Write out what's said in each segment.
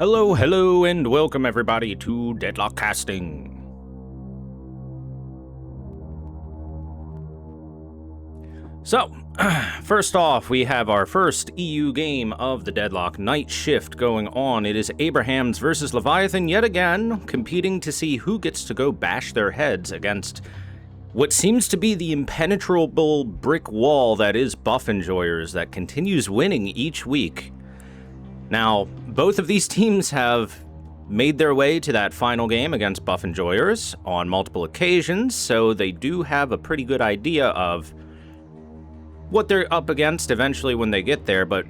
Hello, hello, and welcome everybody to Deadlock Casting. So, first off, we have our first EU game of the Deadlock Night Shift going on. It is Abrahams versus Leviathan yet again, competing to see who gets to go bash their heads against what seems to be the impenetrable brick wall that is Buff Enjoyers that continues winning each week. Now, both of these teams have made their way to that final game against Buff Enjoyers on multiple occasions, so they do have a pretty good idea of what they're up against eventually when they get there, but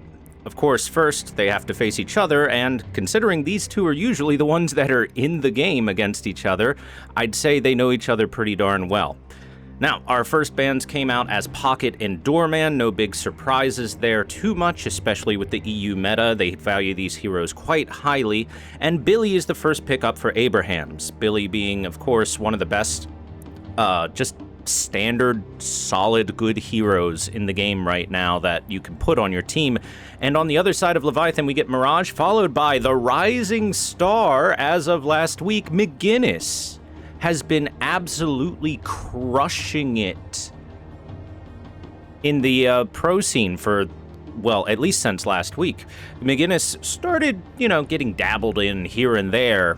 of course first they have to face each other, and considering these two are usually the ones that are in the game against each other, I'd say they know each other pretty darn well. Now, our first bans came out as Pocket and Doorman. No big surprises there too much, especially with the EU meta. They value these heroes quite highly, and Billy is the first pickup for Abrahams. Billy being, of course, one of the best, just standard, solid, good heroes in the game right now that you can put on your team. And on the other side of Leviathan, we get Mirage, followed by the rising star, as of last week, McGinnis. Has been absolutely crushing it in the pro scene for, well, at least since last week. McGinnis started, getting dabbled in here and there.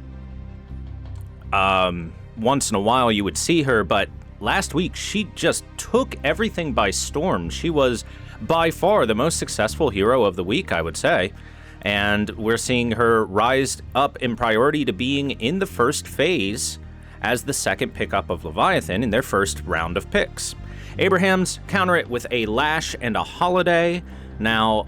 Once in a while you would see her, but last week she just took everything by storm. She was by far the most successful hero of the week, I would say. And we're seeing her rise up in priority to being in the first phase as the second pickup of Leviathan in their first round of picks. Abrahams counter it with a Lash and a Holiday. Now,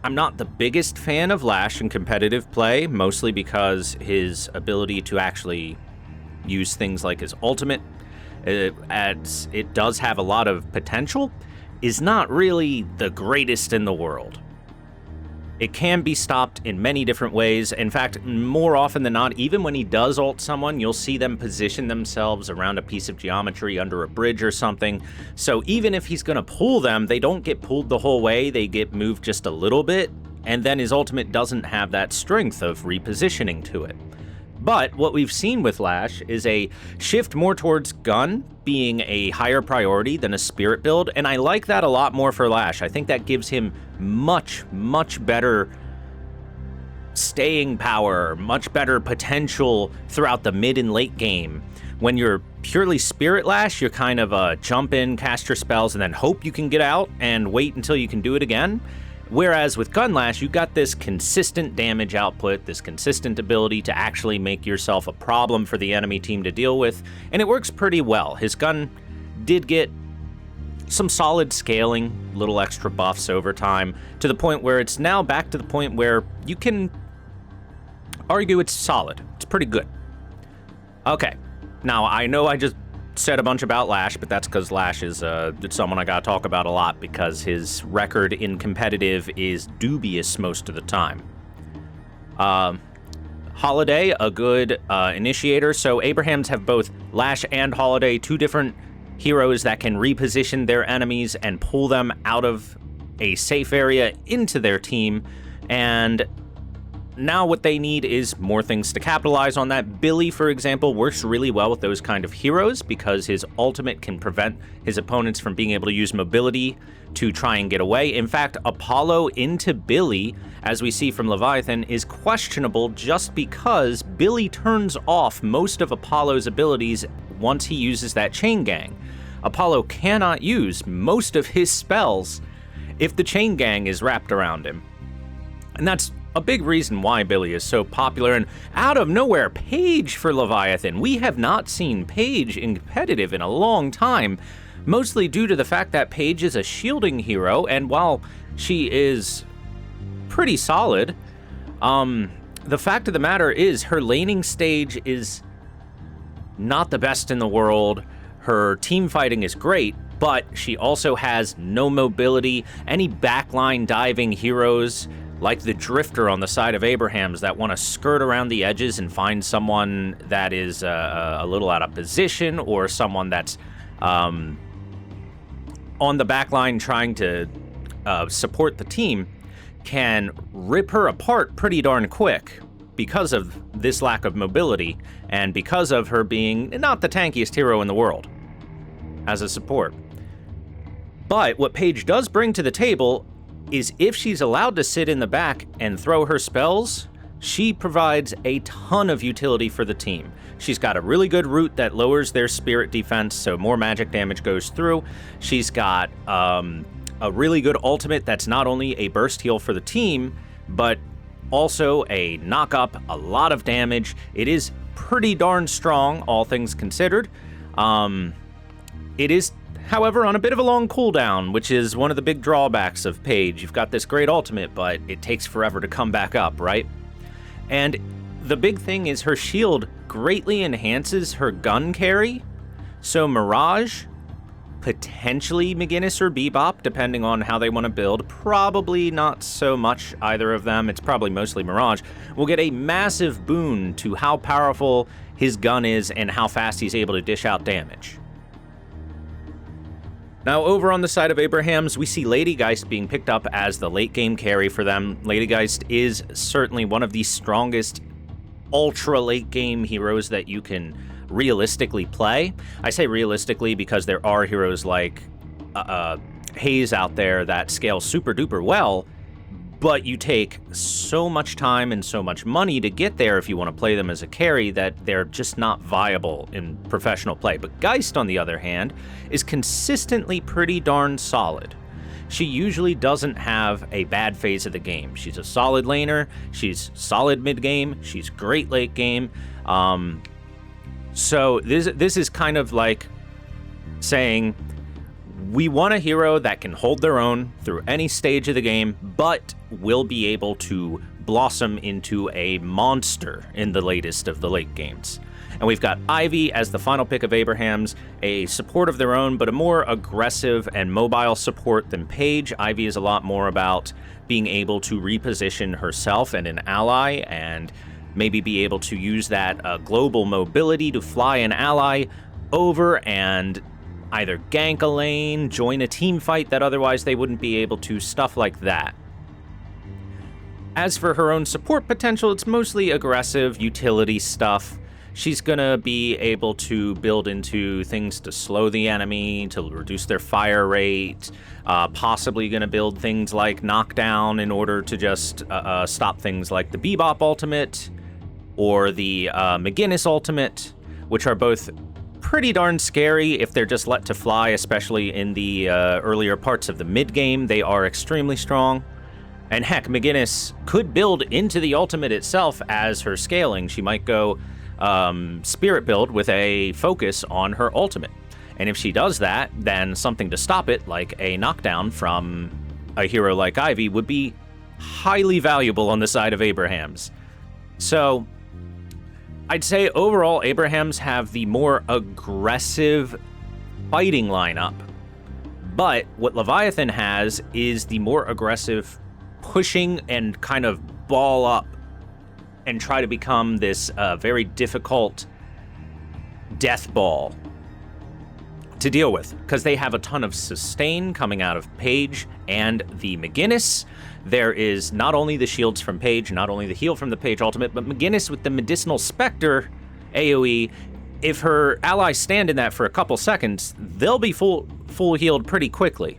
I'm not the biggest fan of Lash in competitive play, mostly because his ability to actually use things like his ultimate, as it does have a lot of potential, is not really the greatest in the world. It can be stopped in many different ways. In fact, more often than not, even when he does ult someone, you'll see them position themselves around a piece of geometry under a bridge or something. So even if he's going to pull them, they don't get pulled the whole way. They get moved just a little bit, and then his ultimate doesn't have that strength of repositioning to it. But what we've seen with Lash is a shift more towards gun being a higher priority than a spirit build, and I like that a lot more for Lash. I think that gives him much, much better staying power, much better potential throughout the mid and late game. When you're purely Spirit Lash, you're kind of jump in, cast your spells, and then hope you can get out and wait until you can do it again. Whereas with Gun Lash, you got this consistent damage output, this consistent ability to actually make yourself a problem for the enemy team to deal with, and it works pretty well. His gun did get some solid scaling, little extra buffs over time, to the point where it's now back to the point where you can argue it's solid. It's pretty good. Okay, now I know I just said a bunch about Lash, but that's because Lash is someone I gotta talk about a lot because his record in competitive is dubious most of the time. Holiday, a good initiator. So Abrahams have both Lash and Holiday, two different heroes that can reposition their enemies and pull them out of a safe area into their team, and now what they need is more things to capitalize on that. Billy, for example, works really well with those kind of heroes because his ultimate can prevent his opponents from being able to use mobility to try and get away. In fact, Apollo into Billy, as we see from Leviathan, is questionable just because Billy turns off most of Apollo's abilities once he uses that chain gang. Apollo cannot use most of his spells if the chain gang is wrapped around him. And that's a big reason why Billy is so popular. And out of nowhere, Paige for Leviathan. We have not seen Paige in competitive in a long time, mostly due to the fact that Paige is a shielding hero, and while she is pretty solid, the fact of the matter is her laning stage is not the best in the world. Her team fighting is great, but she also has no mobility. Any backline diving heroes like the Drifter on the side of Abrahams that want to skirt around the edges and find someone that is a little out of position, or someone that's on the back line trying to support the team, can rip her apart pretty darn quick because of this lack of mobility and because of her being not the tankiest hero in the world as a support. But what Paige does bring to the table is if she's allowed to sit in the back and throw her spells, she provides a ton of utility for the team. She's got a really good root that lowers their spirit defense, so more magic damage goes through. She's got a really good ultimate that's not only a burst heal for the team, but also a knock up, a lot of damage. It is pretty darn strong, all things considered. It is, however, on a bit of a long cooldown, which is one of the big drawbacks of Paige. You've got this great ultimate, but it takes forever to come back up, right? And the big thing is her shield greatly enhances her gun carry. So Mirage, potentially McGinnis or Bebop, depending on how they want to build, probably not so much either of them, it's probably mostly Mirage, will get a massive boon to how powerful his gun is and how fast he's able to dish out damage. Now, over on the side of Abraham's, we see Lady Geist being picked up as the late game carry for them. Lady Geist is certainly one of the strongest ultra late game heroes that you can realistically play. I say realistically because there are heroes like Haze out there that scale super duper well, but you take so much time and so much money to get there if you want to play them as a carry that they're just not viable in professional play. But Geist, on the other hand, is consistently pretty darn solid. She usually doesn't have a bad phase of the game. She's a solid laner, she's solid mid-game, she's great late game. So this is kind of like saying, we want a hero that can hold their own through any stage of the game, but will be able to blossom into a monster in the latest of the late games. And we've got Ivy as the final pick of Abraham's, a support of their own, but a more aggressive and mobile support than Paige. Ivy is a lot more about being able to reposition herself and an ally, and maybe be able to use that global mobility to fly an ally over and either gank a lane, join a team fight that otherwise they wouldn't be able to, stuff like that. As for her own support potential, it's mostly aggressive utility stuff. She's gonna be able to build into things to slow the enemy, to reduce their fire rate, possibly gonna build things like knockdown in order to just stop things like the Bebop ultimate or the McGinnis ultimate, which are both pretty darn scary if they're just let to fly, especially in the earlier parts of the mid-game. They are extremely strong. And heck, McGinnis could build into the ultimate itself as her scaling. She might go spirit build with a focus on her ultimate. And if she does that, then something to stop it, like a knockdown from a hero like Ivy, would be highly valuable on the side of Abraham's. So I'd say overall, Abraham's have the more aggressive fighting lineup, but what Leviathan has is the more aggressive pushing and kind of ball up and try to become this very difficult death ball to deal with, because they have a ton of sustain coming out of Paige and the McGinnis. There is not only the shields from Paige, not only the heal from the Paige ultimate, but McGinnis with the Medicinal Spectre AoE. If her allies stand in that for a couple seconds, they'll be full healed pretty quickly.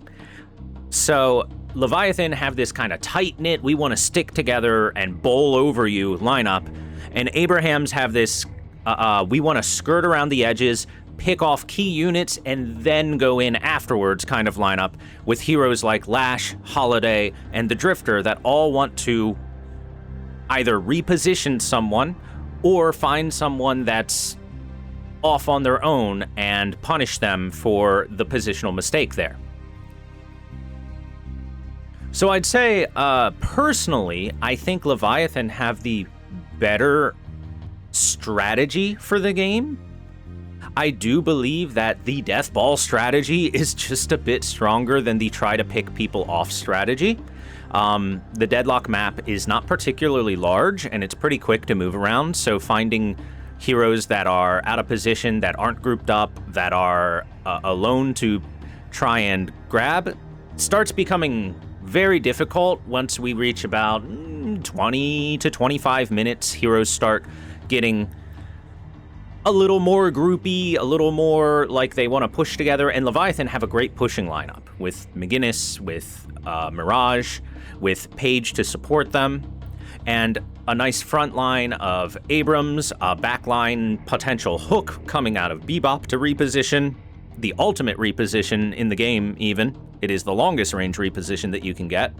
So Leviathan have this kind of tight-knit, we want to stick together and bowl over you lineup, and Abraham's have this, we want to skirt around the edges, pick off key units, and then go in afterwards kind of lineup with heroes like Lash, Holiday, and the Drifter that all want to either reposition someone or find someone that's off on their own and punish them for the positional mistake there. So I'd say, personally, I think Leviathan have the better strategy for the game. I do believe that the Death Ball strategy is just a bit stronger than the try to pick people off strategy. The Deadlock map is not particularly large, and it's pretty quick to move around, so finding heroes that are out of position, that aren't grouped up, that are alone to try and grab starts becoming very difficult once we reach about 20 to 25 minutes. Heroes start getting a little more groupy, a little more like they want to push together, and Leviathan have a great pushing lineup with McGinnis, with Mirage, with Page to support them, and a nice front line of Abrams, a backline potential hook coming out of Bebop to reposition, the ultimate reposition in the game even. It is the longest range reposition that you can get.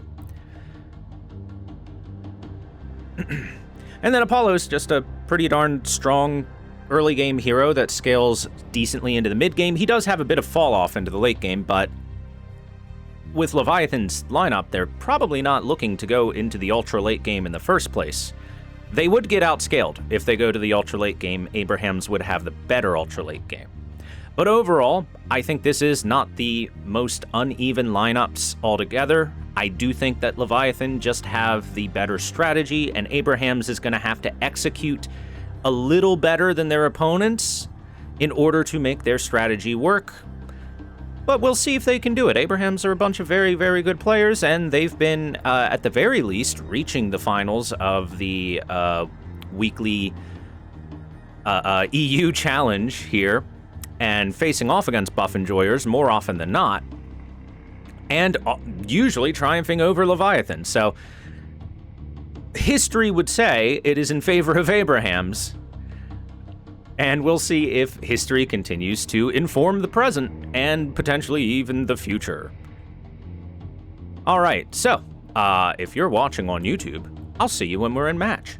And then Apollo's just a pretty darn strong early game hero that scales decently into the mid game. He does have a bit of fall off into the late game, but with Leviathan's lineup, they're probably not looking to go into the ultra late game in the first place. They would get outscaled if they go to the ultra late game. Abrahams would have the better ultra late game. But overall, I think this is not the most uneven lineups altogether. I do think that Leviathan just have the better strategy, and Abrahams is going to have to execute a little better than their opponents in order to make their strategy work. But we'll see if they can do it. Abrahams are a bunch of very, very good players, and they've been, at the very least, reaching the finals of the weekly EU challenge here, and facing off against buff enjoyers more often than not, and usually triumphing over Leviathan. So history would say it is in favor of Abrahams, and we'll see if history continues to inform the present and potentially even the future. All right, so if you're watching on YouTube, I'll see you when we're in match.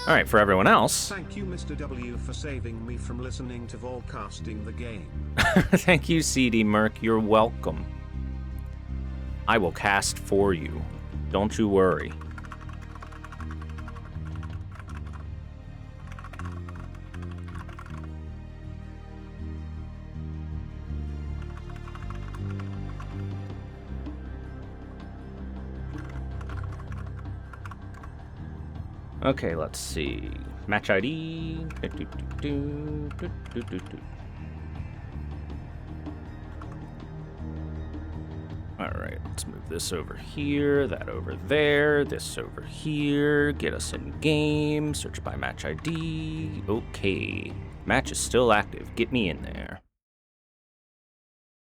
All right, for everyone else. Thank you, Mr. W, for saving me from listening to Volcasting the game. Thank you, CD Merc. You're welcome. I will cast for you. Don't you worry. Okay, let's see. Match ID. Alright, let's move this over here, that over there, this over here, get us in game, search by match ID. Okay, match is still active, get me in there.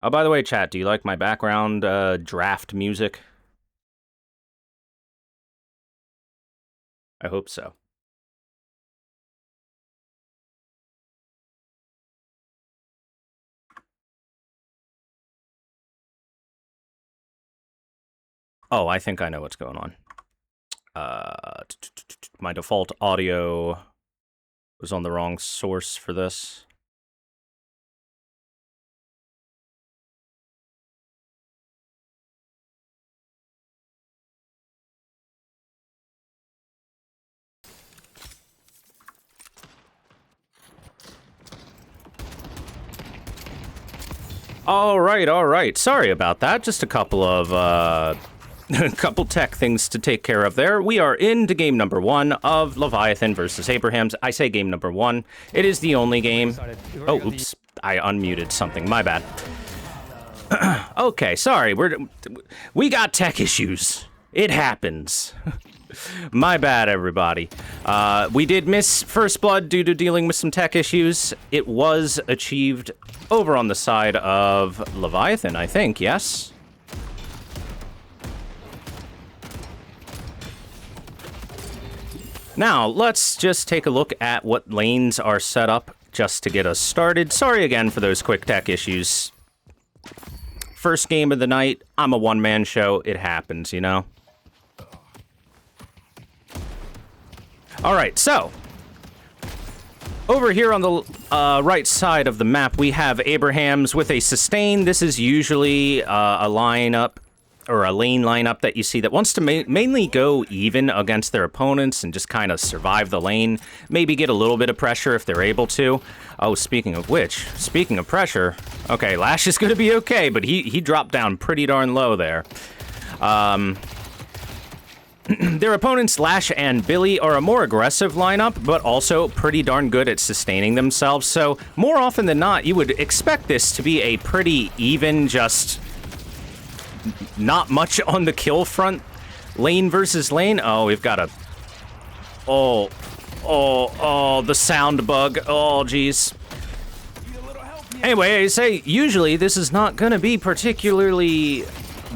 Oh, by the way, chat, do you like my background draft music? I hope so. Oh, I think I know what's going on. My default audio was on the wrong source for this. All right. Sorry about that. Just a couple of a couple tech things to take care of there. We are into game number 1 of Leviathan versus Abrahams. I say game number 1. It is the only game. Oh, oops. I unmuted something. My bad. Okay, sorry. We got tech issues. It happens. My bad, everybody. We did miss First Blood due to dealing with some tech issues. It was achieved over on the side of Leviathan, I think, yes? Now, let's just take a look at what lanes are set up just to get us started. Sorry again for those quick tech issues. First game of the night, I'm a one-man show. It happens, you know? All right, so over here on the right side of the map, we have Abrahams with a sustain. This is usually a lineup or a lane lineup that you see that wants to mainly go even against their opponents and just kind of survive the lane. Maybe get a little bit of pressure if they're able to. Oh, speaking of which, speaking of pressure, okay, Lash is going to be okay, but he dropped down pretty darn low there. Their opponents, Lash and Billy, are a more aggressive lineup, but also pretty darn good at sustaining themselves. So more often than not, you would expect this to be a pretty even, just not much on the kill front. Lane versus lane. Oh, we've got a... Oh, the sound bug. Oh, jeez. Anyway, I say, usually this is not going to be particularly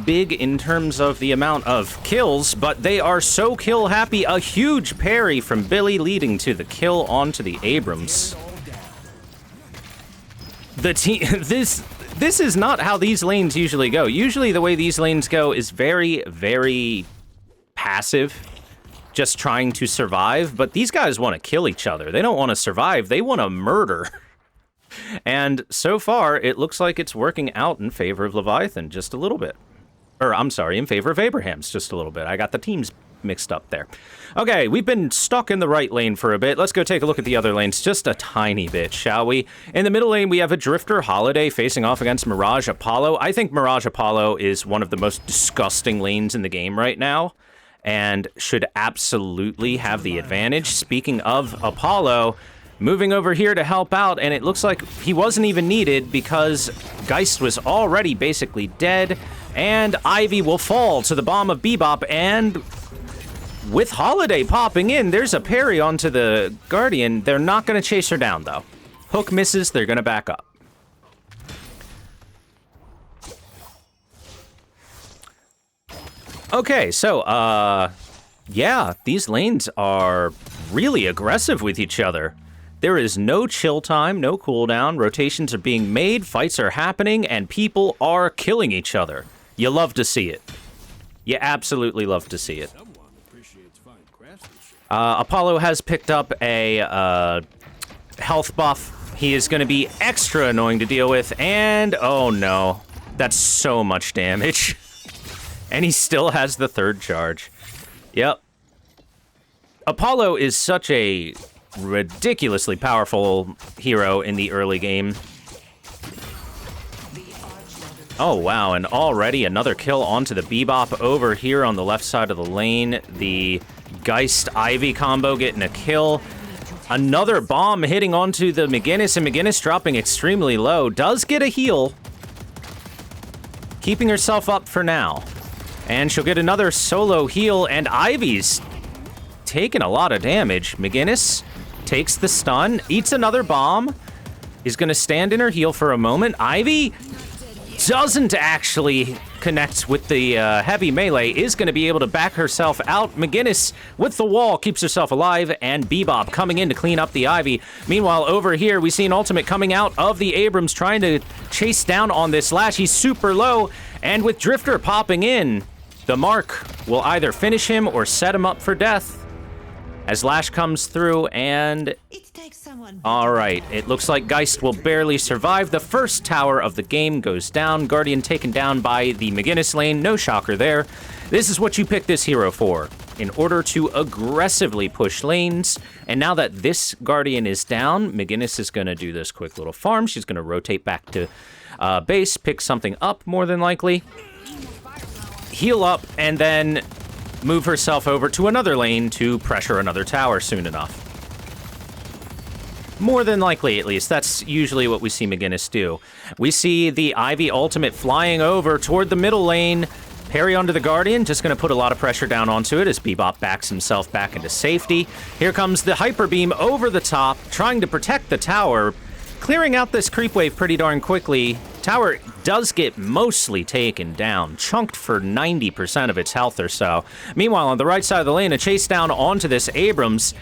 big in terms of the amount of kills, but they are so kill happy. A huge parry from Billy leading to the kill onto the Abrams. The team, this is not how these lanes usually go. Usually the way these lanes go is very, very passive, just trying to survive, but these guys want to kill each other. They don't want to survive, they want to murder. And so far, it looks like it's working out in favor of Leviathan just a little bit. Or, I'm sorry, in favor of Abraham's just a little bit. I got the teams mixed up there. Okay, we've been stuck in the right lane for a bit. Let's go take a look at the other lanes just a tiny bit, shall we? In the middle lane, we have a Drifter Holiday facing off against Mirage Apollo. I think Mirage Apollo is one of the most disgusting lanes in the game right now, and should absolutely have the advantage. Speaking of Apollo, moving over here to help out, and it looks like he wasn't even needed because Geist was already basically dead, and Ivy will fall to the bomb of Bebop, and with Holiday popping in, there's a parry onto the Guardian. They're not going to chase her down, though. Hook misses, they're going to back up. Okay, so, yeah, these lanes are really aggressive with each other. There is no chill time, no cooldown, rotations are being made, fights are happening, and people are killing each other. You love to see it. You absolutely love to see it. Apollo has picked up a health buff. He is going to be extra annoying to deal with, and oh no, that's so much damage. And he still has the third charge. Yep. Apollo is such a ridiculously powerful hero in the early game. Oh, wow, and already another kill onto the Bebop over here on the left side of the lane. The Geist-Ivy combo getting a kill. Another bomb hitting onto the McGinnis, and McGinnis dropping extremely low. Does get a heal. Keeping herself up for now. And she'll get another solo heal, and Ivy's taking a lot of damage. McGinnis takes the stun, eats another bomb, is going to stand in her heal for a moment. Ivy doesn't actually connect with the heavy melee, is going to be able to back herself out. McGinnis with the wall keeps herself alive, and Bebop coming in to clean up the Ivy. Meanwhile, over here, we see an ultimate coming out of the Abrams trying to chase down on this Lash. He's super low, and with Drifter popping in, the mark will either finish him or set him up for death. As Lash comes through, and alright, it looks like Geist will barely survive. The first tower of the game goes down. Guardian taken down by the McGinnis lane. No shocker there. This is what you pick this hero for, in order to aggressively push lanes. And now that this Guardian is down, McGinnis is going to do this quick little farm. She's going to rotate back to base, pick something up more than likely, heal up, and then move herself over to another lane to pressure another tower soon enough. More than likely, at least. That's usually what we see McGinnis do. We see the Ivy ultimate flying over toward the middle lane. Parry onto the Guardian, just going to put a lot of pressure down onto it as Bebop backs himself back into safety. Here comes the Hyper Beam over the top, trying to protect the tower, clearing out this creep wave pretty darn quickly. Tower does get mostly taken down, chunked for 90% of its health or so. Meanwhile, on the right side of the lane, a chase down onto this Abrams,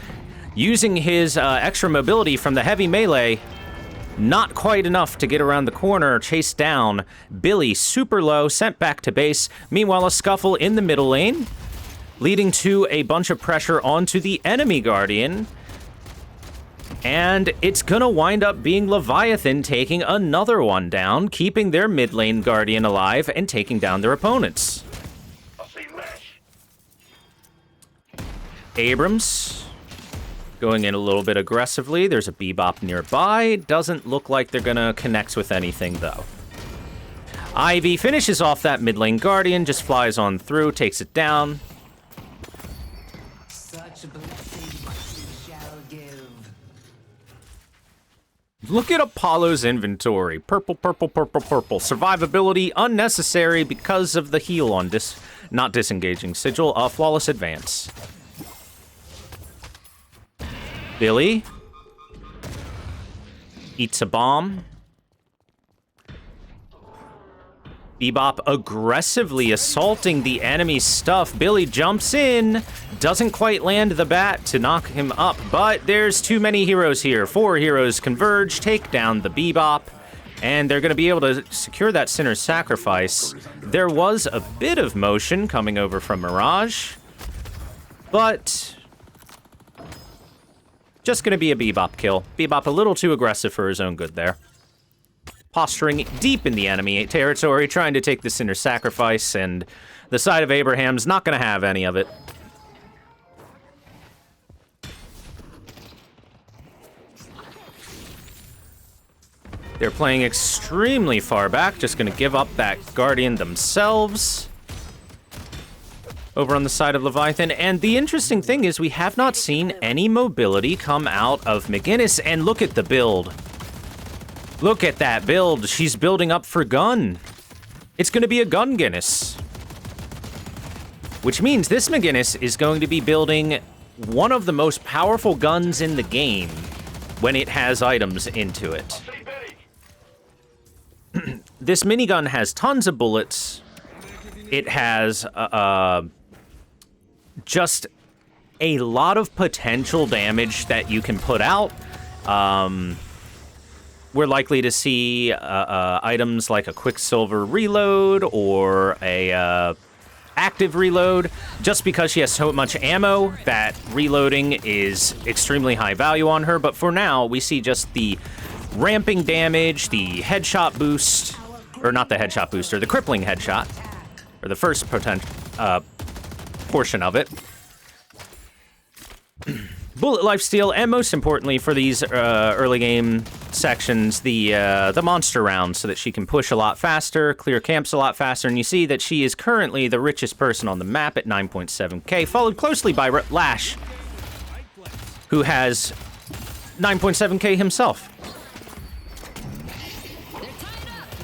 using his extra mobility from the heavy melee. Not quite enough to get around the corner, chase down. Billy, super low, sent back to base. Meanwhile, a scuffle in the middle lane, leading to a bunch of pressure onto the enemy Guardian. And it's gonna wind up being Leviathan taking another one down, keeping their mid lane Guardian alive and taking down their opponents. Abrams going in a little bit aggressively. There's a Bebop nearby. Doesn't look like they're gonna connect with anything though. Ivy finishes off that mid lane Guardian, just flies on through, takes it down. Look at Apollo's inventory. Purple, purple, purple, purple. Survivability unnecessary because of the heal on not disengaging. Sigil, flawless advance. Billy eats a bomb. Bebop aggressively assaulting the enemy's stuff. Billy jumps in, doesn't quite land the bat to knock him up, but there's too many heroes here. 4 heroes converge, take down the Bebop, and they're going to be able to secure that Sinner's Sacrifice. There was a bit of motion coming over from Mirage, but just going to be a Bebop kill. Bebop a little too aggressive for his own good there. Posturing deep in the enemy territory, trying to take the Sinner's Sacrifice, and the side of Abraham's not going to have any of it. They're playing extremely far back, just going to give up that Guardian themselves over on the side of Leviathan. And the interesting thing is we have not seen any mobility come out of McGinnis, and look at the build. Look at that build. She's building up for gun. It's going to be a gun Guinness. Which means this McGinnis is going to be building one of the most powerful guns in the game when it has items into it. This minigun has tons of bullets. It has just a lot of potential damage that you can put out. We're likely to see items like a Quicksilver reload or a active reload, just because she has so much ammo that reloading is extremely high value on her. But for now, we see just the ramping damage, the headshot boost, or not the headshot booster, the crippling headshot, or the first portion of it. Bullet lifesteal, and most importantly for these early game sections, the monster rounds, so that she can push a lot faster, clear camps a lot faster, and you see that she is currently the richest person on the map at 9.7k, followed closely by Lash, who has 9.7k himself.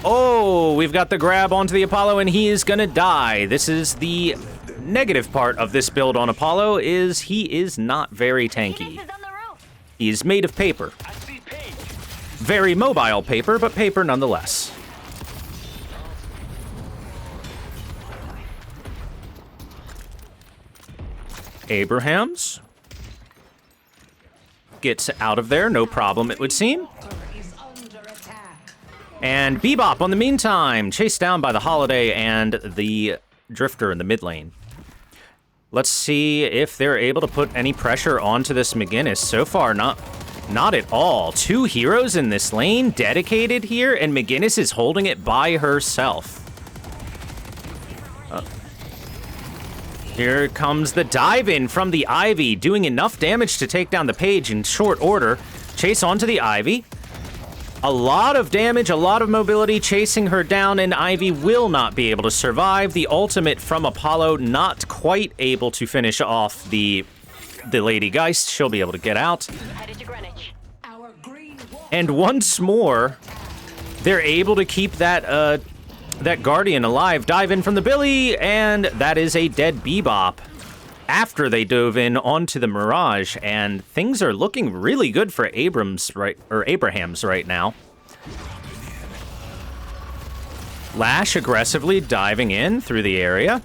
Oh, we've got the grab onto the Apollo, and he is gonna die. This is the negative part of this build on Apollo, is he is not very tanky. He's made of paper. Very mobile paper, but paper nonetheless. Abrahams gets out of there, no problem it would seem. And Bebop, on the meantime, chased down by the Holiday and the Drifter in the mid lane. Let's see if they're able to put any pressure onto this McGinnis. So far, not at all. 2 heroes in this lane, dedicated here, and McGinnis is holding it by herself. Here comes the dive-in from the Ivy, doing enough damage to take down the Page in short order. Chase onto the Ivy. A lot of damage, a lot of mobility, chasing her down, and Ivy will not be able to survive. The ultimate from Apollo not quite able to finish off the Lady Geist. She'll be able to get out. And once more, they're able to keep that Guardian alive. Dive in from the Billy, and that is a dead Bebop after they dove in onto the Mirage, and things are looking really good for Abrahams right now. Lash aggressively diving in through the area.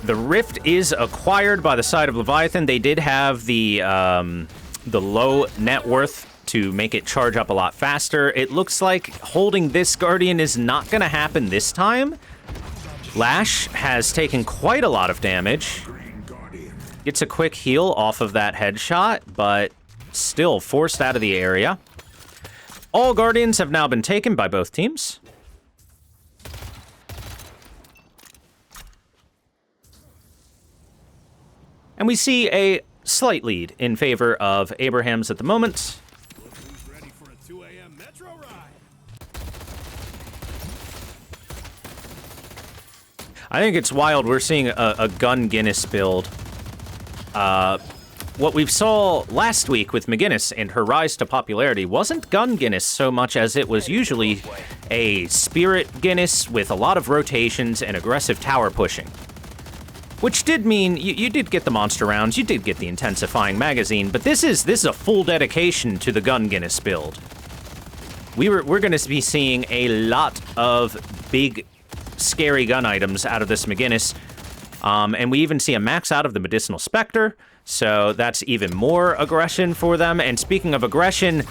The Rift is acquired by the side of Leviathan. They did have the low net worth to make it charge up a lot faster. It looks like holding this Guardian is not going to happen this time. Lash has taken quite a lot of damage. Gets a quick heal off of that headshot, but still forced out of the area. All Guardians have now been taken by both teams. And we see a slight lead in favor of Abrahams at the moment. I think it's wild we're seeing a gun Guinness build. What we saw last week with McGinnis and her rise to popularity wasn't gun Guinness so much as it was usually a spirit Guinness with a lot of rotations and aggressive tower pushing. Which did mean you did get the monster rounds, you did get the intensifying magazine, but this is a full dedication to the gun Guinness build. We're going to be seeing a lot of big, scary gun items out of this McGinnis, and we even see a max out of the Medicinal Spectre. So that's even more aggression for them. And speaking of aggression,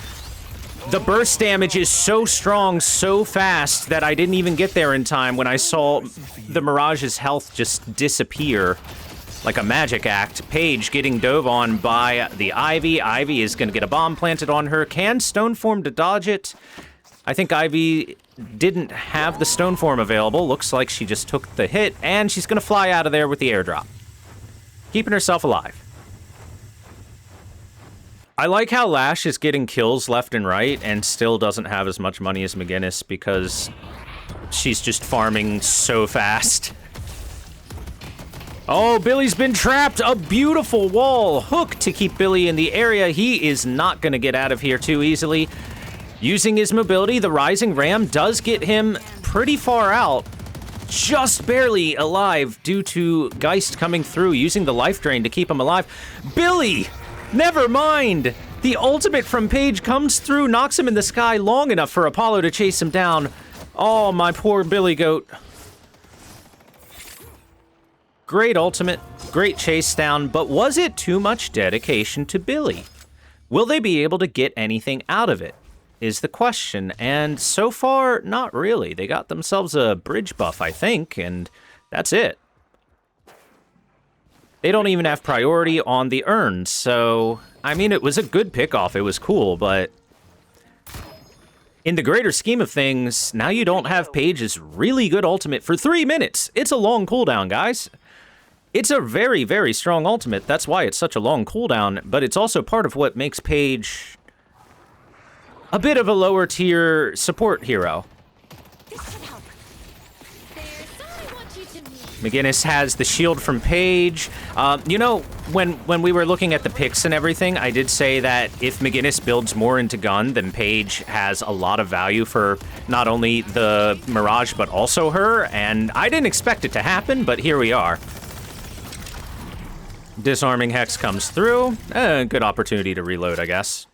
the burst damage is so strong, so fast, that I didn't even get there in time when I saw the Mirage's health just disappear like a magic act. Paige getting dove on by the Ivy. Ivy is going to get a bomb planted on her. Can Stoneform to dodge it? I think Ivy didn't have the Stoneform available. Looks like she just took the hit, and she's going to fly out of there with the airdrop, keeping herself alive. I like how Lash is getting kills left and right and still doesn't have as much money as McGinnis because she's just farming so fast. Oh, Billy's been trapped. A beautiful wall hook to keep Billy in the area. He is not going to get out of here too easily. Using his mobility, the Rising Ram does get him pretty far out. Just barely alive due to Geist coming through, using the life drain to keep him alive. Billy! Never mind! The ultimate from Paige comes through, knocks him in the sky long enough for Apollo to chase him down. Oh, my poor Billy Goat. Great ultimate, great chase down, but was it too much dedication to Billy? Will they be able to get anything out of it, is the question. And so far, not really. They got themselves a bridge buff, I think, and that's it. They don't even have priority on the urns, so, I mean, it was a good pickoff. It was cool, but in the greater scheme of things, now you don't have Paige's really good ultimate for 3 minutes. It's a long cooldown, guys. It's a very, very strong ultimate. That's why it's such a long cooldown, but it's also part of what makes Paige a bit of a lower tier support hero. McGinnis has the shield from Paige. You know, when we were looking at the picks and everything, I did say that if McGinnis builds more into gun, then Paige has a lot of value for not only the Mirage, but also her. And I didn't expect it to happen, but here we are. Disarming Hex comes through. Good opportunity to reload, I guess.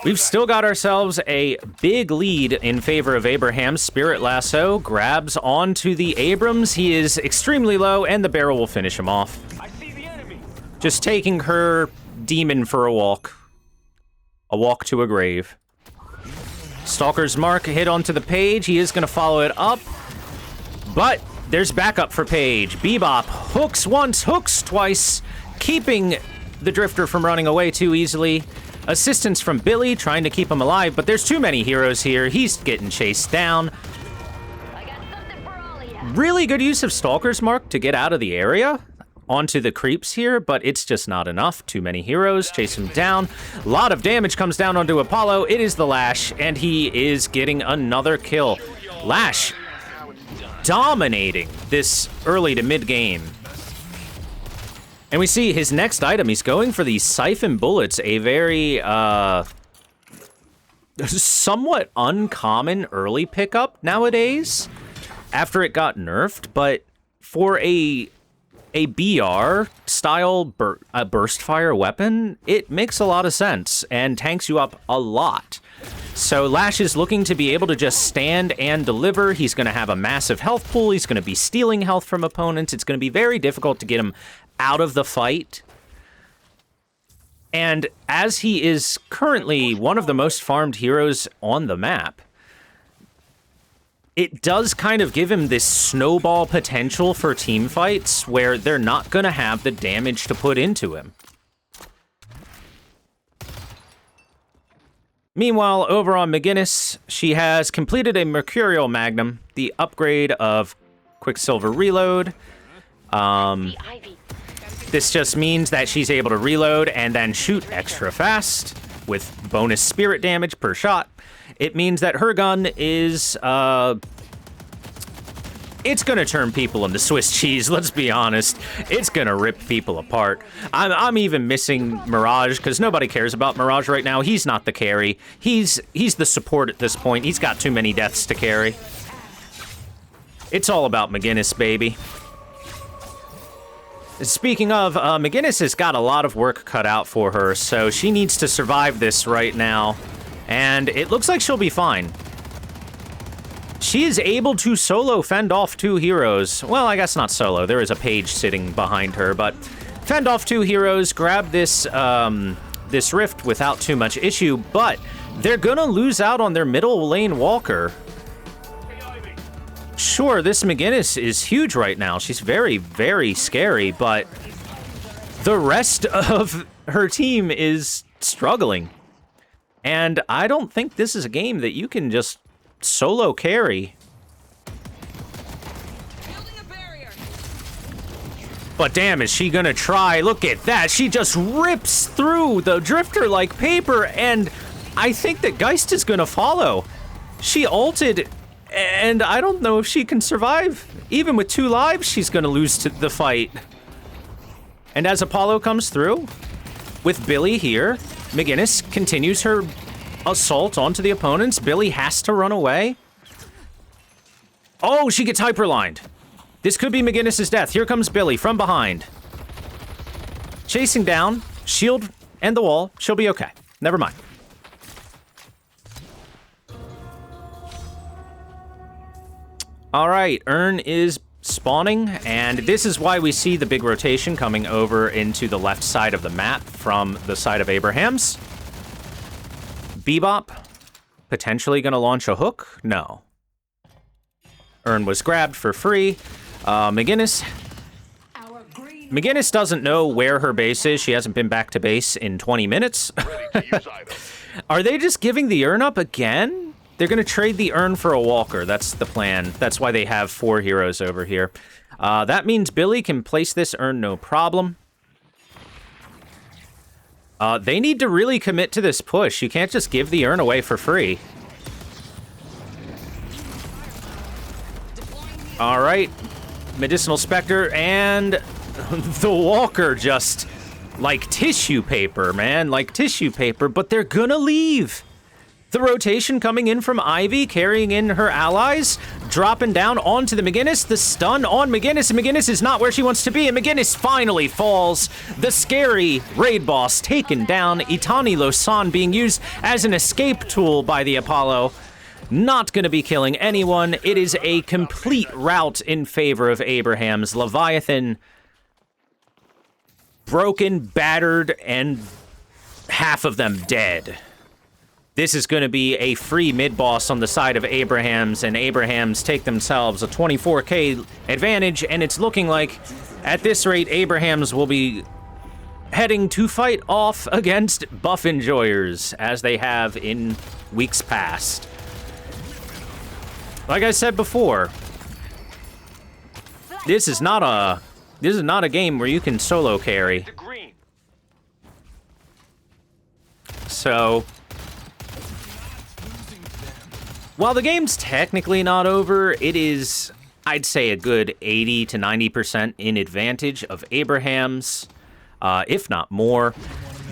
We've still got ourselves a big lead in favor of Abraham. Spirit Lasso grabs onto the Abrams. He is extremely low, and the barrel will finish him off. I see the enemy. Just taking her demon for a walk. A walk to a grave. Stalker's Mark hit onto the Paige. He is going to follow it up. But there's backup for Paige. Bebop hooks once, hooks twice, keeping the Drifter from running away too easily. Assistance from Billy, trying to keep him alive, but there's too many heroes here. He's getting chased down. I got something for all of you. Really good use of Stalker's Mark to get out of the area onto the creeps here, but it's just not enough. Too many heroes, chase him down. A lot of damage comes down onto Apollo. It is the Lash, and he is getting another kill. Lash dominating this early to mid game. And we see his next item, he's going for these Siphon Bullets, a very, somewhat uncommon early pickup nowadays, after it got nerfed, but for a BR style burst fire weapon, it makes a lot of sense and tanks you up a lot. So Lash is looking to be able to just stand and deliver. He's going to have a massive health pool. He's going to be stealing health from opponents. It's going to be very difficult to get him out of the fight. And as he is currently one of the most farmed heroes on the map, it does kind of give him this snowball potential for team fights where they're not going to have the damage to put into him. Meanwhile, over on McGinnis, she has completed a Mercurial Magnum, the upgrade of Quicksilver Reload. This just means that she's able to reload and then shoot extra fast, with bonus spirit damage per shot. It means that her gun is, it's gonna turn people into Swiss cheese, let's be honest. It's gonna rip people apart. I'm even missing Mirage, because nobody cares about Mirage right now. He's not the carry. He's the support at this point. He's got too many deaths to carry. It's all about McGinnis, baby. Speaking of, McGinnis has got a lot of work cut out for her, so she needs to survive this right now. And it looks like she'll be fine. She is able to solo fend off 2 heroes. Well, I guess not solo. There is a page sitting behind her, but fend off 2 heroes, grab this, this rift without too much issue, but they're gonna lose out on their middle lane walker. Sure, this McGinnis is huge right now. She's very, very scary, but the rest of her team is struggling. And I don't think this is a game that you can just solo carry. But damn, is she gonna try? Look at that. She just rips through the drifter like paper, and I think that Geist is gonna follow. She ulted, and I don't know if she can survive. Even with 2 lives, she's gonna lose to the fight. And as Apollo comes through, with Billy here, McGinnis continues her assault onto the opponents. Billy has to run away. Oh, she gets hyperlined. This could be McGinnis's death. Here comes Billy from behind. Chasing down, shield and the wall. She'll be okay. Never mind. All right, Urn is spawning, and this is why we see the big rotation coming over into the left side of the map from the side of Abraham's. Bebop, potentially going to launch a hook? No. Urn was grabbed for free. McGinnis doesn't know where her base is. She hasn't been back to base in 20 minutes. Are they just giving the Urn up again? They're going to trade the Urn for a walker. That's the plan. That's why they have 4 heroes over here. That means Billy can place this Urn no problem. They need to really commit to this push. You can't just give the Urn away for free. All right. Medicinal Spectre and the Walker just like tissue paper, man. Like tissue paper, but they're gonna leave. The rotation coming in from Ivy, carrying in her allies, dropping down onto the McGinnis. The stun on McGinnis, and McGinnis is not where she wants to be, and McGinnis finally falls. The scary raid boss taken down. Itani Losan being used as an escape tool by the Apollo. Not going to be killing anyone. It is a complete rout in favor of Abraham's. Leviathan broken, battered, and half of them dead. This is going to be a free mid-boss on the side of Abraham's, and Abraham's take themselves a 24k advantage, and it's looking like, at this rate, Abraham's will be heading to fight off against Buff Enjoyers, as they have in weeks past. Like I said before, this is not a game where you can solo carry. So, while the game's technically not over, it is, I'd say, a good 80 to 90% in advantage of Abraham's, if not more.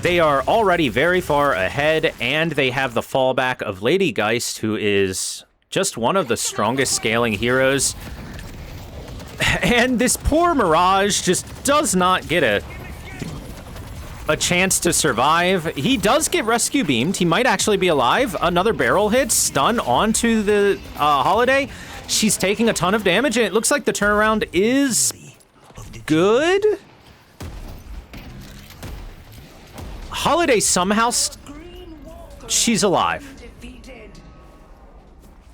They are already very far ahead, and they have the fallback of Lady Geist, who is just one of the strongest scaling heroes. And this poor Mirage just does not get a chance to survive. He does get rescue beamed. He might actually be alive. Another barrel hit, stun onto the Holiday. She's taking a ton of damage, and it looks like the turnaround is good. Holiday somehow, she's alive.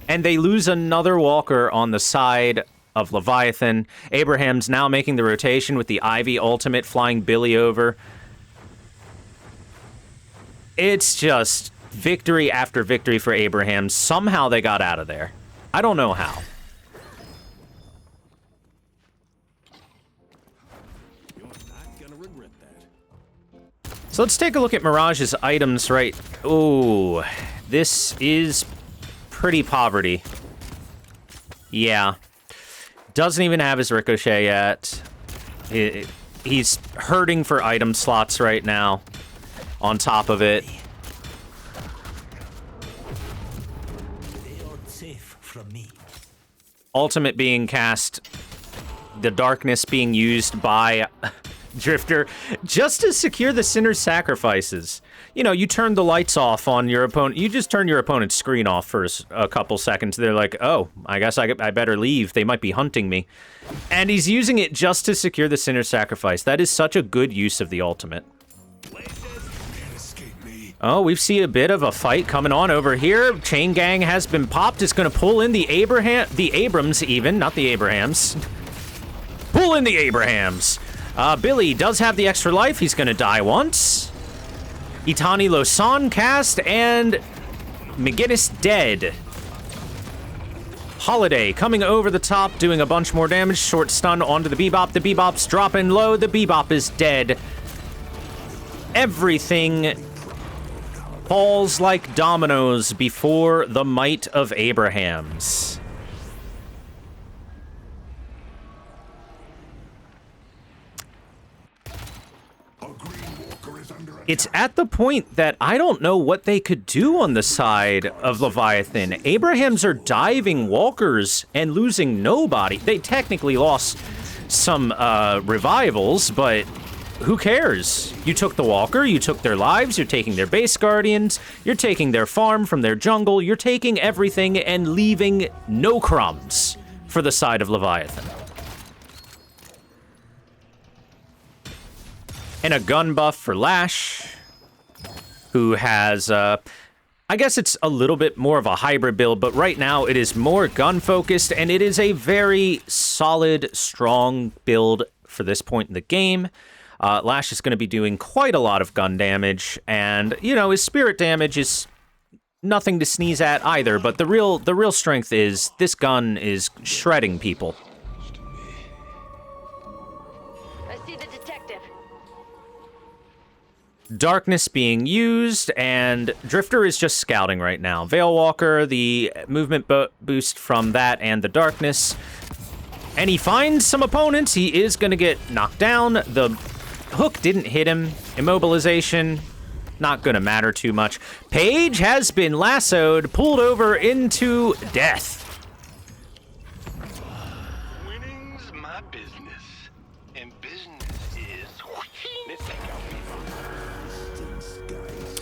And they lose another walker on the side of Leviathan. Abraham's now making the rotation with the Ivy ultimate, flying Billy over. It's just victory after victory for Abraham. Somehow they got out of there. I don't know how. So let's take a look at Mirage's items right... Ooh, this is pretty poverty. Yeah. Doesn't even have his ricochet yet. He's hurting for item slots right now. On top of it. Ultimate being cast. The darkness being used by Drifter just to secure the Sinner's sacrifices. You know, you turn the lights off on your opponent. You just turn your opponent's screen off for a couple seconds. They're like, oh, I guess I better leave. They might be hunting me. And he's using it just to secure the Sinner's sacrifice. That is such a good use of the ultimate. Oh, we see a bit of a fight coming on over here. Chain Gang has been popped. It's going to pull in the Abrams even, not the Abrahams. Pull in the Abrahams. Billy does have the extra life. He's going to die once. Itani Losan cast, and McGinnis dead. Holiday coming over the top, doing a bunch more damage. Short stun onto the Bebop. The Bebop's dropping low. The Bebop is dead. Everything falls like dominoes before the might of Abrahams. It's at the point that I don't know what they could do on the side of Leviathan. Abrahams are diving walkers and losing nobody. They technically lost some revivals, but who cares? You took the walker, you took their lives, you're taking their base guardians, you're taking their farm from their jungle, you're taking everything and leaving no crumbs for the side of Leviathan. And a gun buff for Lash, who has, I guess it's a little bit more of a hybrid build, but right now it is more gun-focused, and it is a very solid, strong build for this point in the game. Lash is going to be doing quite a lot of gun damage, and, you know, his spirit damage is nothing to sneeze at either, but the real strength is this gun is shredding people. I see the detective. Darkness being used, and Drifter is just scouting right now. Veilwalker, the movement boost from that and the darkness. And he finds some opponents. He is going to get knocked down. The hook didn't hit him. Immobilization, not going to matter too much. Paige has been lassoed, pulled over into death. Winning's my business, and business is...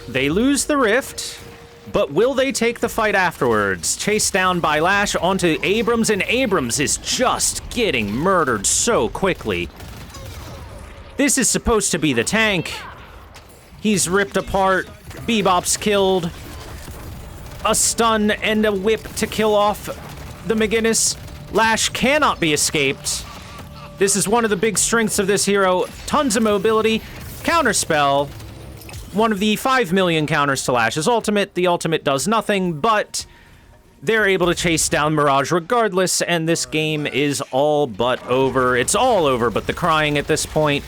They lose the rift, but will they take the fight afterwards? Chased down by Lash onto Abrams, and Abrams is just getting murdered so quickly. This is supposed to be the tank. He's ripped apart. Bebop's killed. A stun and a whip to kill off the McGinnis. Lash cannot be escaped. This is one of the big strengths of this hero. Tons of mobility. Counterspell. One of the 5 million counters to Lash's ultimate. The ultimate does nothing, but they're able to chase down Mirage regardless, and this game is all but over. It's all over but the crying at this point.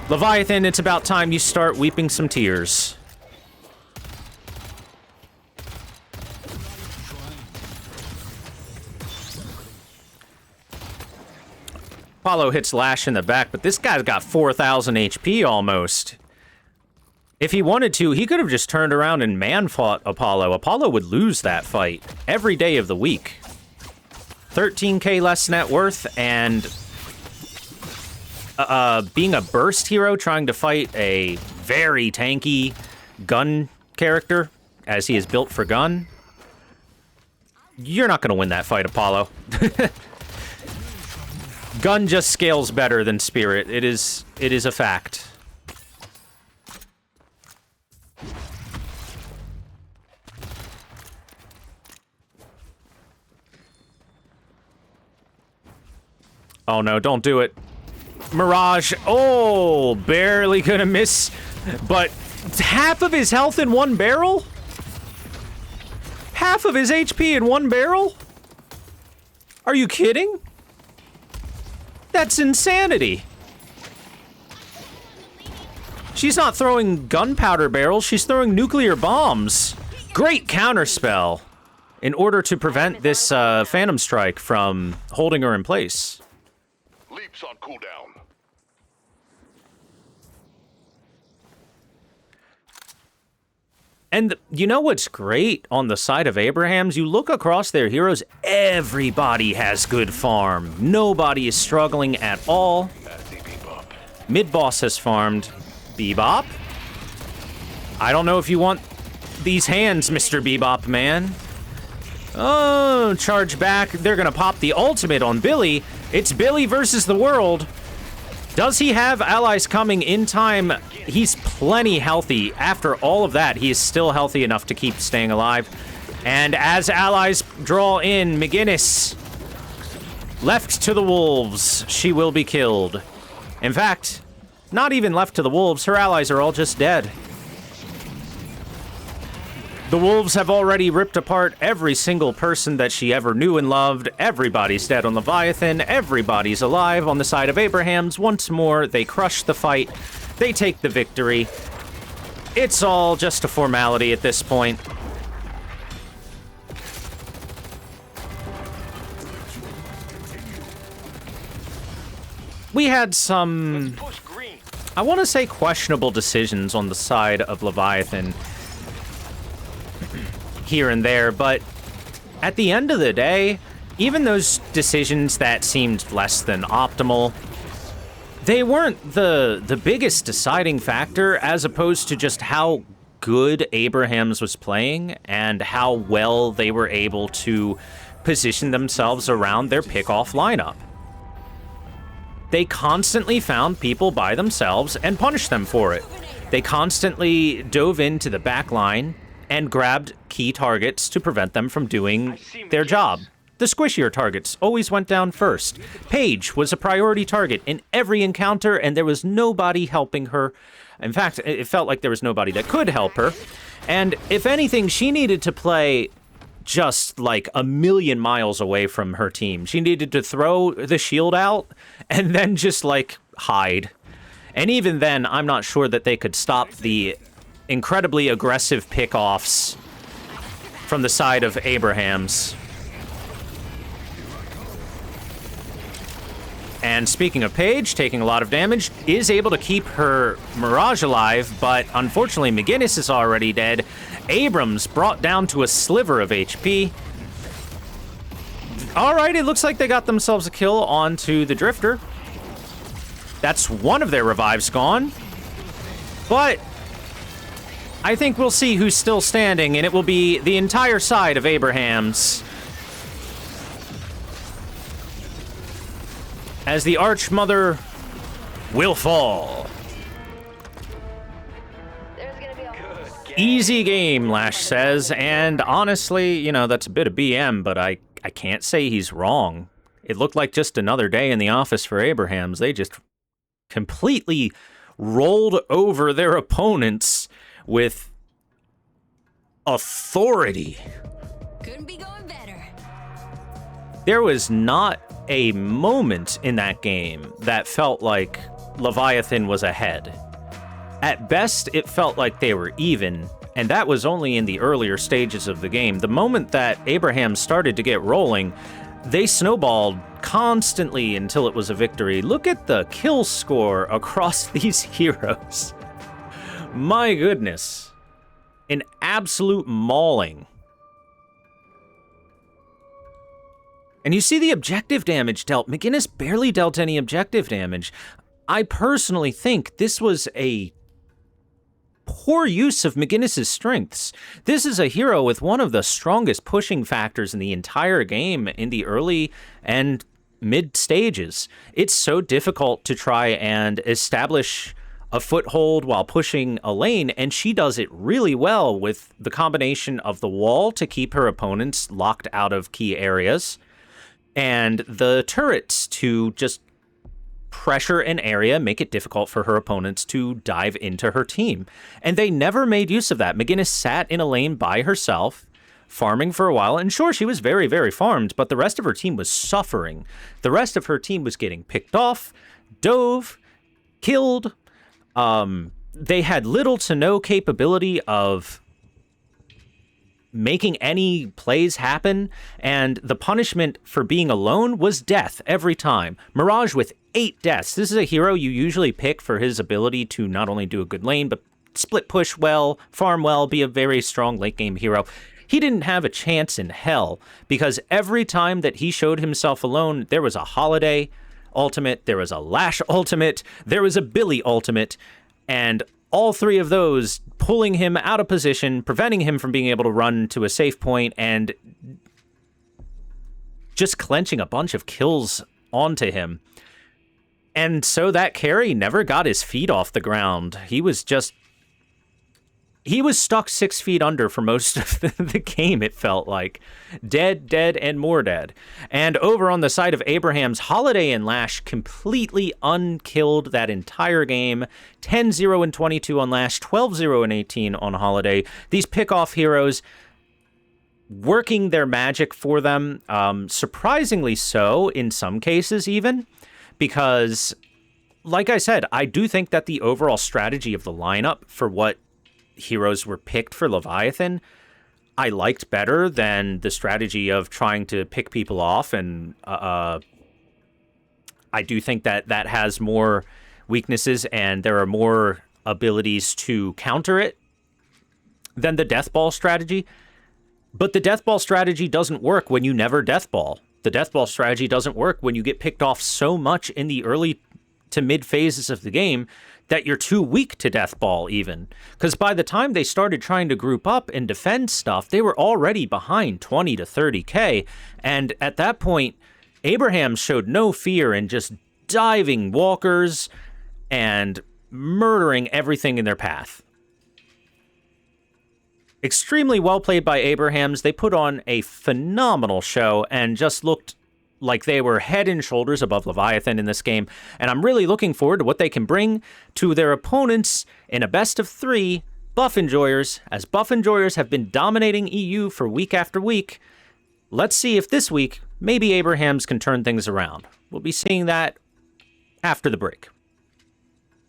Leviathan, it's about time you start weeping some tears. Apollo hits Lash in the back, but this guy's got 4,000 HP almost. If he wanted to, he could have just turned around and man-fought Apollo. Apollo would lose that fight every day of the week. 13k less net worth, and being a burst hero trying to fight a very tanky gun character, as he is built for gun, you're not going to win that fight, Apollo. Gun just scales better than Spirit. It is a fact. Oh no, don't do it. Mirage, oh, barely gonna miss, but half of his health in one barrel? Half of his HP in one barrel? Are you kidding? That's insanity. She's not throwing gunpowder barrels, she's throwing nuclear bombs. Great counterspell in order to prevent this Phantom Strike from holding her in place. Leaps on cooldown. And you know what's great on the side of Abraham's? You look across their heroes, everybody has good farm. Nobody is struggling at all. Mid-boss has farmed. Bebop? I don't know if you want these hands, Mr. Bebop, man. Oh, charge back. They're gonna pop the ultimate on Billy. It's Billy versus the world. Does he have allies coming in time? He's plenty healthy. After all of that, he is still healthy enough to keep staying alive. And as allies draw in, McGinnis left to the wolves. She will be killed. In fact, not even left to the wolves. Her allies are all just dead. The wolves have already ripped apart every single person that she ever knew and loved. Everybody's dead on Leviathan. Everybody's alive on the side of Abraham's. Once more, they crush the fight. They take the victory. It's all just a formality at this point. We had some, I want to say, questionable decisions on the side of Leviathan here and there, but at the end of the day, even those decisions that seemed less than optimal, they weren't the biggest deciding factor, as opposed to just how good Abrahams was playing and how well they were able to position themselves around their pick-off lineup. They constantly found people by themselves and punished them for it. They constantly dove into the back line and grabbed key targets to prevent them from doing their job. The squishier targets always went down first. Paige was a priority target in every encounter, and there was nobody helping her. In fact, it felt like there was nobody that could help her. And if anything, she needed to play just like a million miles away from her team. She needed to throw the shield out and then just like hide. And even then, I'm not sure that they could stop the incredibly aggressive pickoffs from the side of Abraham's. And speaking of Paige, taking a lot of damage, is able to keep her Mirage alive, but unfortunately McGinnis is already dead. Abrams brought down to a sliver of HP. All right, it looks like they got themselves a kill onto the Drifter. That's one of their revives gone. But I think we'll see who's still standing, and it will be the entire side of Abraham's. As the Archmother will fall. Easy game, Lash says, and honestly, you know, that's a bit of BM, but I can't say he's wrong. It looked like just another day in the office for Abrahams. They just completely rolled over their opponents with authority. Couldn't be going better. There was not a moment in that game that felt like Leviathan was ahead. At best, it felt like they were even, and that was only in the earlier stages of the game. The moment that Abraham started to get rolling, they snowballed constantly until it was a victory. Look at the kill score across these heroes. My goodness. An absolute mauling. And you see the objective damage dealt. McGinnis barely dealt any objective damage. I personally think this was a poor use of McGinnis's strengths. This is a hero with one of the strongest pushing factors in the entire game in the early and mid stages. It's so difficult to try and establish a foothold while pushing a lane, and she does it really well with the combination of the wall to keep her opponents locked out of key areas, and the turrets to just pressure an area, make it difficult for her opponents to dive into her team. And they never made use of that. McGinnis sat in a lane by herself, farming for a while, and sure, she was very, very farmed, but the rest of her team was suffering. The rest of her team was getting picked off, dove, killed, they had little to no capability of making any plays happen, and the punishment for being alone was death every time. Mirage with 8 deaths. This is a hero you usually pick for his ability to not only do a good lane, but split push well, farm well, be a very strong late game hero. He didn't have a chance in hell, because every time that he showed himself alone, there was a Holiday ultimate, there was a Lash ultimate, there was a Billy ultimate, and all 3 of those pulling him out of position, preventing him from being able to run to a safe point, and just clenching a bunch of kills onto him. And so that carry never got his feet off the ground. He was stuck 6 feet under for most of the game, it felt like. Dead, and more dead. And over on the side of Abraham's, Holiday and Lash completely unkilled that entire game. 10-0 and 22 on Lash, 12-0 and 18 on Holiday. These pick-off heroes working their magic for them, surprisingly so in some cases even, because, like I said, I do think that the overall strategy of the lineup for what heroes were picked for Leviathan, I liked better than the strategy of trying to pick people off, and I do think that that has more weaknesses and there are more abilities to counter it than the death ball strategy. But the death ball strategy doesn't work when you never death ball. The death ball strategy doesn't work when you get picked off so much in the early to mid phases of the game that you're too weak to death ball even. Because by the time they started trying to group up and defend stuff, they were already behind 20 to 30k. And at that point, Abraham showed no fear in just diving walkers and murdering everything in their path. Extremely well played by Abrahams. They put on a phenomenal show and just looked like they were head and shoulders above Leviathan in this game, and I'm really looking forward to what they can bring to their opponents in a best of 3 Buff Enjoyers, as Buff Enjoyers have been dominating EU for week after week. Let's see if this week, maybe Abrahams can turn things around. We'll be seeing that after the break.